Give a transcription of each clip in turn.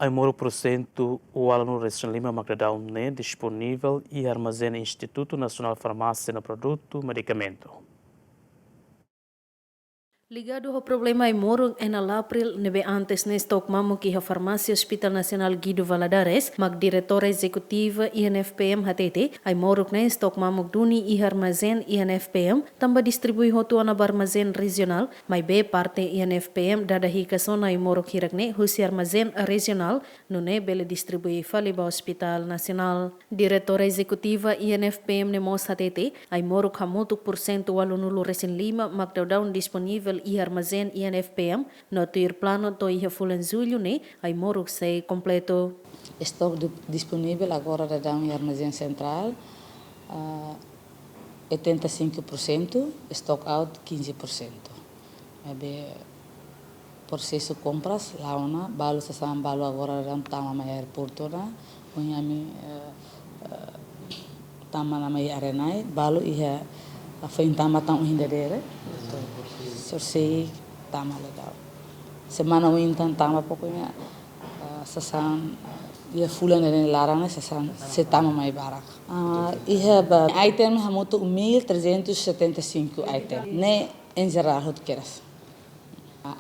Ai-moruk pursentu no região lima dadaun disponível e Armazen Institutu Nasional Farmasia no Produtu Médikamentu. Ligado ao problema Ai-moruk, em abril, nebe antes nesta ocmamo que a Farmácia Hospital Nacional Guido Valadares, mag diretora executiva INFPM HTT, Ai-moruk nesta ocmamo duni e Armazen INFPM, também distribui rotuan na Armazen Regional, mas be parte INFPM dada hikason Ai-moruk hirakne, husi Armazen Regional, nune bele distribui fali ba Hospital Nacional. Diretora executiva INFPM nemos HTT, Ai-moruk hamutuk pursentu walunulu resin lima, mag dadaun disponível e Armazen INFPM, no tuir plano to ia fulan julho, Ai-moruk se completo. Estoque disponível agora da dadaun e Armazen Central, 85%, stock out 15%. Processo compras, launa, balo sasam balo agora da tama mai aeroporto na, unhami tama na mai arenai, balo ia tama tão hindadere. Sorsi tama legal. Semana wintan tama pokoknya sasan ia fulan dari larang sasan se tama mai barak. Ia ba item hamutu 1375 item. Ne em geral hot keras.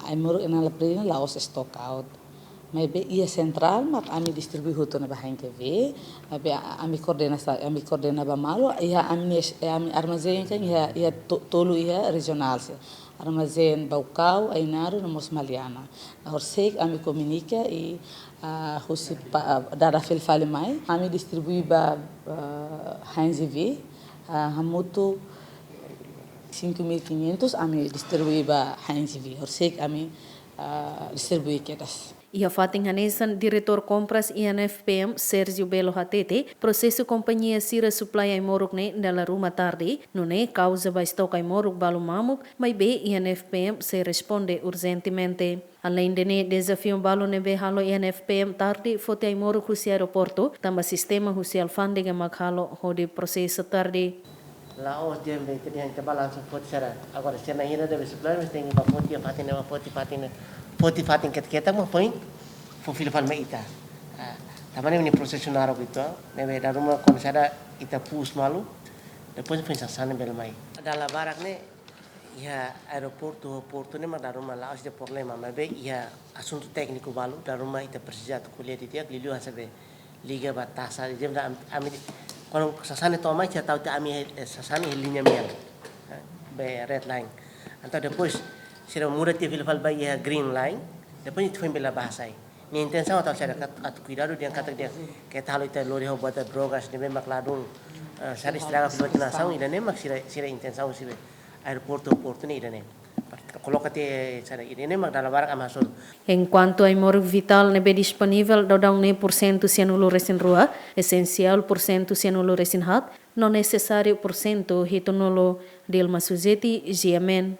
Ai-moruk na laprina laos stock out. Maybe ia central mak ami distribui hoto na bahain ke ve. Maybe ami coordena ba malo ia ami armazen kan ia tolu ia regional se. Armazen Baucau, Ainaru, na Mosmaliana. Horsek, ami comunica e husi dada fale mai. Ami distribui ba HNZV, hamutu 5.500, ami distribui ba HNZV. Horsek, ami distribui kedas. Ia fating hanesan diretor compras INFPM Sergio Belo HTT, processo companhia Sira Supply Ai-moruk ne dala rumah tarde, nune causa ba stock Ai-moruk balu mamuk, mas be INFPM se responde urgentemente. Além de ne desafio balu nebe halo INFPM tarde, fote Ai-moruk husi aeroporto, tamba sistema husi alfândega maghalo hode processo tarde. Lá os dias de que a balança fote será. Agora se na ira deve supply, mas tem ba fote fatin ket-ketak mo point fo filfal me ita. Tamane ni prosesionaro gitu. Nebe da rumah komisada ita pus malu. Depois foi sasane bel mai. Dala barak ne ya aeroporto porto ne da rumah la os de problema, mas be ya assunto técnico balu da rumah ita precisat kuliah di dia lilu hasabe liga batasa dia da ami quando sasane toma já tahu ami sasane linha minha. Be red line. Então depois sira muda te filfal ba ya green line, depois itu foi bela bahasa. Ni intenção atau saya at cuidado dia kata dia que talo ita lori ho bota drogas de mak ladung sari estraga filfal nação ida ne mak sira intenção sibe aeroporto porto ne ida ne. Colócate sara ida ne mak dala barak amasur. Enquanto Ai-moruk vital nebe disponível dadaun ne porsentu cianulo resin rua, essencial porsentu cianulo resin hat, non necessário porsentu hitonolo del masuzeti giamen.